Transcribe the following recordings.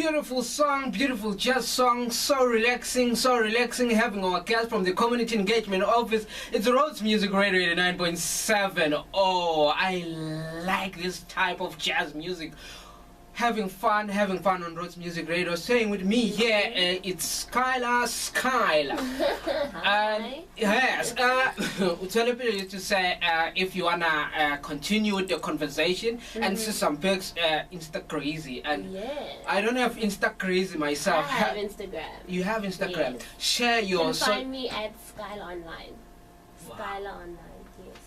Beautiful song, beautiful jazz song, so relaxing, having our guest from the Community Engagement Office. It's Rhodes Music Radio 89.7. Oh, I like this type of jazz music. Having fun on Rhodes Music Radio. Staying with me here, it's Skylar. Hi. Yes, tell people to say if you wanna continue with the conversation and see some pics, Insta crazy. And Yeah. I don't have Insta crazy myself. I have Instagram. You have Instagram. Yes. Share your. You can find me at Skylar Online. Wow. Skylar Online, yes.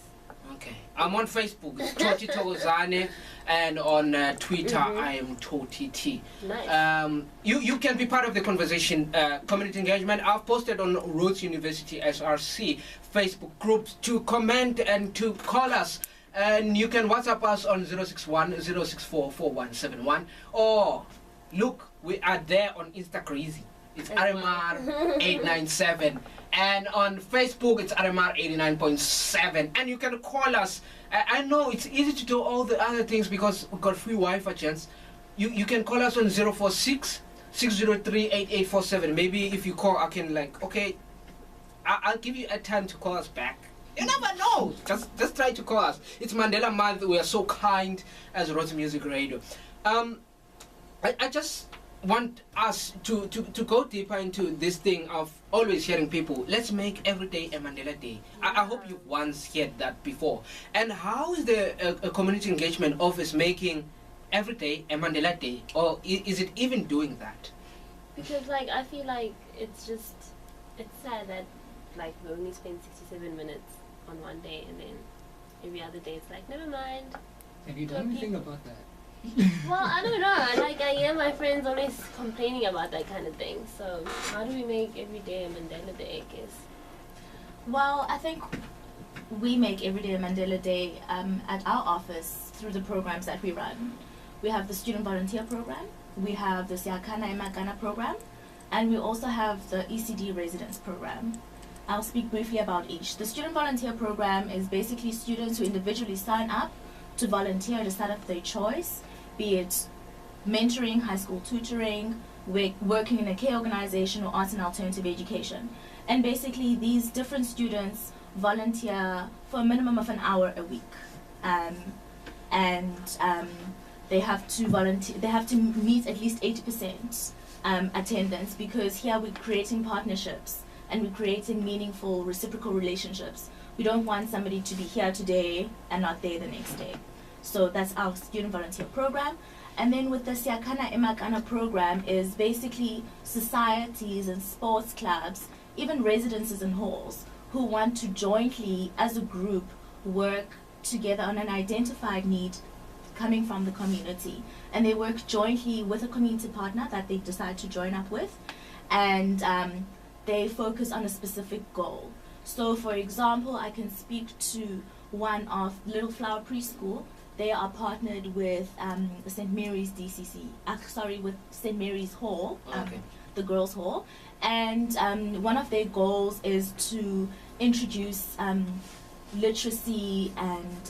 Okay, I'm on Facebook, it's Thokozani, and on Twitter I am ToTT. Nice. You can be part of the conversation, community engagement. I've posted on Rhodes University SRC Facebook groups to comment and to call us. And you can WhatsApp us on 061 064 4171. Or look, we are there on Insta Crazy. It's RMR 897. And on Facebook, it's RMR 89.7. And you can call us. I know it's easy to do all the other things because we've got free Wi-Fi chance. You can call us on 046 603 8847. Maybe if you call, I can okay, I'll give you a time to call us back. You never know. Just try to call us. It's Mandela Month. We are so kind as Rhodes Music Radio. I just want us to go deeper into this thing of always hearing people. Let's make every day a Mandela Day. I hope you've once heard that before. And how is the Community Engagement Office making every day a Mandela Day? Or is it even doing that? Because I feel like it's sad that we only spend 67 minutes on one day and then every other day it's never mind. Have you done anything about that? Well, I don't know. I hear my friends always complaining about that kind of thing. So how do we make every day a Mandela Day, I guess? Well, I think we make every day a Mandela Day at our office through the programs that we run. We have the Student Volunteer Program, we have the Siakana Emagana Program, and we also have the ECD Residence Program. I'll speak briefly about each. The Student Volunteer Program is basically students who individually sign up to volunteer at a start of their choice, be it mentoring, high school tutoring, working in a care organization, or arts and alternative education. And basically these different students volunteer for a minimum of an hour a week. They have to volunteer, they have to meet at least 80% attendance, because here we're creating partnerships and we're creating meaningful reciprocal relationships. We don't want somebody to be here today and not there the next day. So that's our student volunteer program. And then with the Siakana Emakana program is basically societies and sports clubs, even residences and halls, who want to jointly, as a group, work together on an identified need coming from the community. And they work jointly with a community partner that they decide to join up with. And they focus on a specific goal. So for example, I can speak to one of Little Flower Preschool. They are partnered with St. Mary's DCC, with St. Mary's Hall, the Girls' Hall. And one of their goals is to introduce literacy and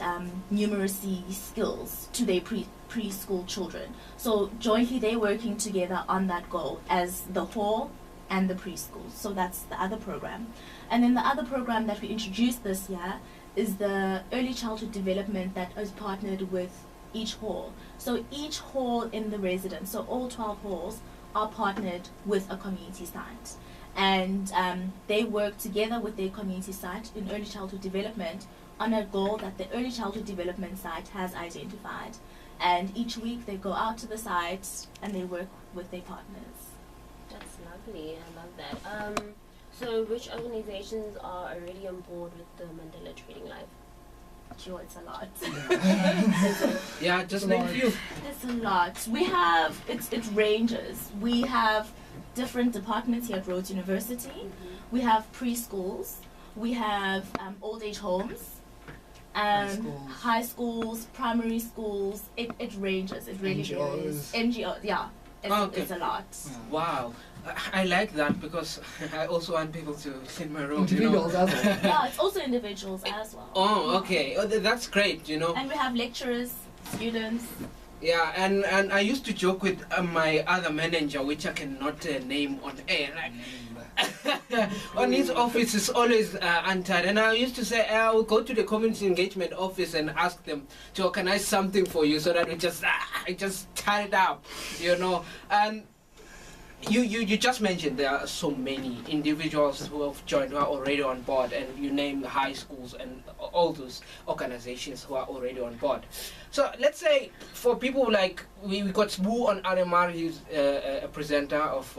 numeracy skills to their preschool children. So jointly they're working together on that goal as the hall and the preschool. So that's the other program. And then the other program that we introduced this year is the early childhood development that is partnered with each hall. So each hall in the residence, so all 12 halls, are partnered with a community site. And they work together with their community site in early childhood development on a goal that the early childhood development site has identified. And each week they go out to the site and they work with their partners. That's lovely. I love that. So which organizations are already on board with the Mandela Trading Life? Sure, it's a lot. Yeah, just name a few. It's a lot. We have, it ranges. We have different departments here at Rhodes University. We have preschools. We have old age homes. High schools, primary schools. It ranges. It really varies. NGOs, yeah. It's a lot. Wow. I like that because I also want people to in my room. Individuals as well. Yeah, it's also individuals as well. Oh, okay. Oh, that's great, And we have lecturers, students, Yeah, and I used to joke with my other manager, which I cannot name on air. Like, on his office is always untied, and I used to say I will go to the community engagement office and ask them to organize something for you so that we just I just tie it up, you know. And you just mentioned there are so many individuals who have joined, who are already on board, and you name the high schools and all those organizations who are already on board. So let's say for people like we got Sbu on RMR, he's a presenter of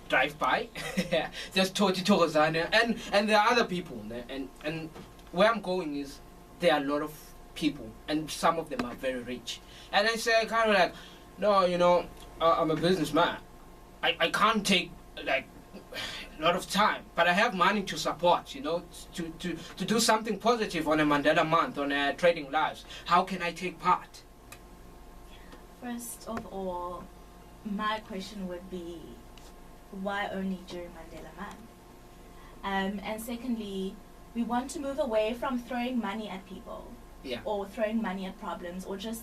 Drive By. There's Thokozani, and there are other people, and where I'm going is there are a lot of people, and some of them are very rich. And I say kind of like, no, you know, I'm a businessman. I can't take like a lot of time, but I have money to support, you know, to do something positive on a Mandela Month, on a Trading Lives. How can I take part? First of all, my question would be, why only during Mandela Month? And secondly, we want to move away from throwing money at people, Yeah. or throwing money at problems, or just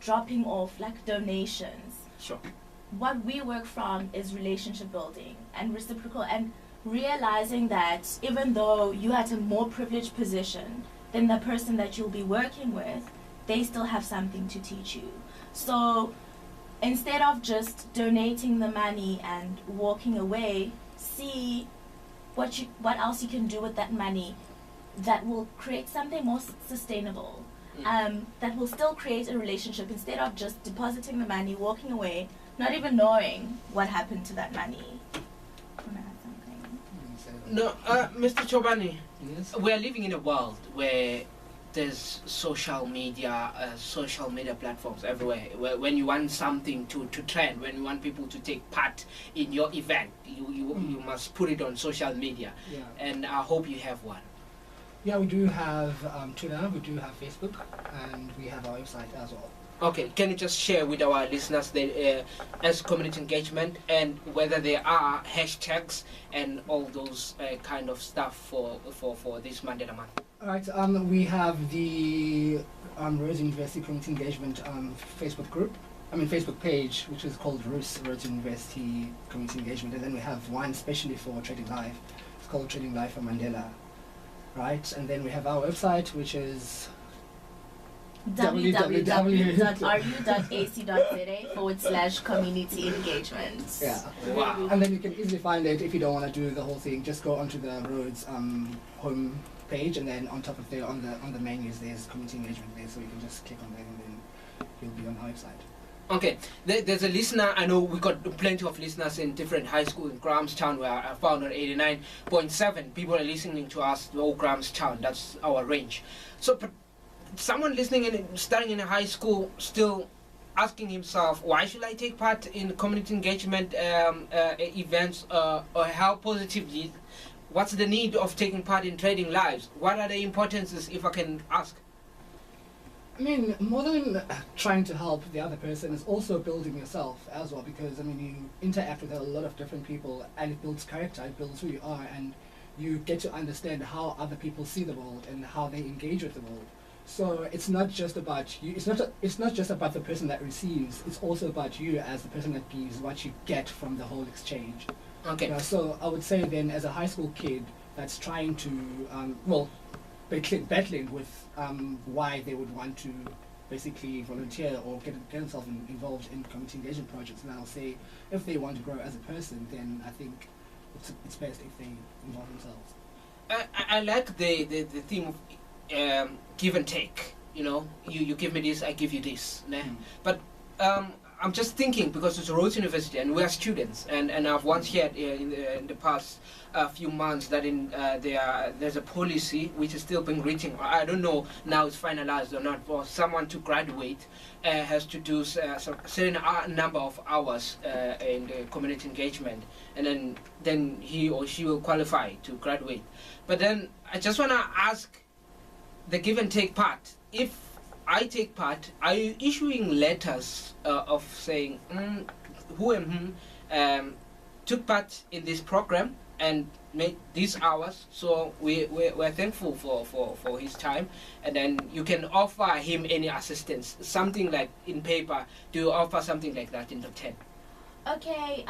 dropping off like donations. Sure. What we work from is relationship building and reciprocal, and realizing that even though you are at a more privileged position than the person that you'll be working with, they still have something to teach you. So instead of just donating the money and walking away, see what else you can do with that money that will create something more sustainable. That will still create a relationship, instead of just depositing the money, walking away, not even knowing what happened to that money. Wanna add something? No, Mr. Chobani, Yes. we are living in a world where there's social media platforms everywhere. Where when you want something to trend, when you want people to take part in your event, you must put it on social media. Yeah. And I hope you have one. Yeah, we do have Twitter, we do have Facebook, and we have our website as well. Okay, can you just share with our listeners the as community engagement, and whether there are hashtags and all those kind of stuff for this Mandela Month? All right, we have the Rhodes University Community Engagement Facebook page, which is called Rhodes University Community Engagement, and then we have one especially for Trading Life. It's called Trading Life for Mandela, right? And then we have our website, which is www.ru.ac.za/community engagement. Yeah. Wow. And then you can easily find it if you don't want to do the whole thing. Just go onto the Rhodes home page, and then on top of there, on the menus, there's community engagement there, so you can just click on that, and then you'll be on our website. Okay, there's a listener. I know we got plenty of listeners in different high schools in Grahamstown, where I found on 89.7 people are listening to us. Oh, Grahamstown, that's our range. So, but someone listening and starting in a high school, still asking himself, why should I take part in community engagement events, or how positively? What's the need of taking part in Trading Lives? What are the importances, if I can ask? I mean, more than trying to help the other person, is also building yourself as well, because I mean, you interact with a lot of different people, and it builds character, it builds who you are, and you get to understand how other people see the world and how they engage with the world. So it's not just about you. It's not just about the person that receives. It's also about you as the person that gives, what you get from the whole exchange. Okay. So I would say then, as a high school kid that's trying to, battling with why they would want to basically volunteer or get themselves involved in community engagement projects, and I'll say if they want to grow as a person, then I think it's best if they involve themselves. I like the theme of give and take. You know, you give me this, I give you this. Né? But I'm just thinking, because it's Rhodes University and we are students, and I've once heard in the past few months that there's a policy which is still being written. I don't know now it's finalized or not. For someone to graduate has to do a certain number of hours in the community engagement, and then he or she will qualify to graduate. But then I just want to ask the give and take part. If I take part, are you issuing letters of saying who and whom took part in this program, and make these hours. So we're thankful for his time. And then you can offer him any assistance, something like in paper. Do you offer something like that in the 10? Okay,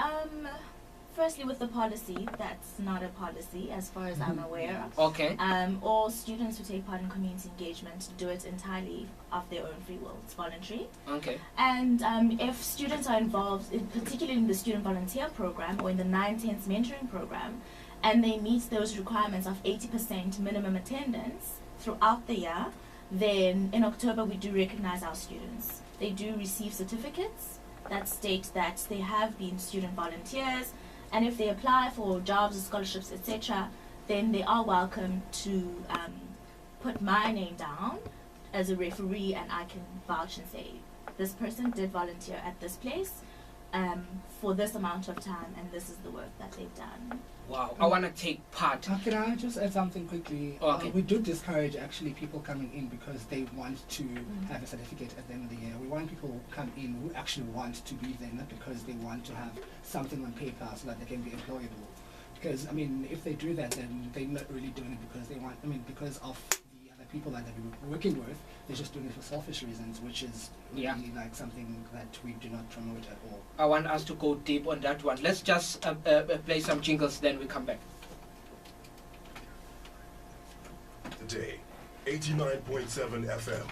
firstly with the policy, that's not a policy as far as I'm aware. Okay. All students who take part in community engagement do it entirely of their own free will. It's voluntary. Okay. And if students are involved, particularly in the student volunteer program or in the 9/10 mentoring program, and they meet those requirements of 80% minimum attendance throughout the year, then in October we do recognize our students. They do receive certificates that state that they have been student volunteers, and if they apply for jobs or scholarships, etc., then they are welcome to put my name down as a referee, and I can vouch and say, this person did volunteer at this place for this amount of time, and this is the work that they've done. Wow, I want to take part. Can I just add something quickly? Okay. We do discourage actually people coming in because they want to have a certificate at the end of the year. We want people who come in who actually want to be there, not because they want to have something on paper so that they can be employable. Because, I mean, if they do that, then they're not really doing it because they want, I mean, because of the other people that they're working with, they're just doing it for selfish reasons, which is really like something that we do not promote at all. I want us to go deep on that one. Let's just play some jingles, then we come back. Today, 89.7 FM.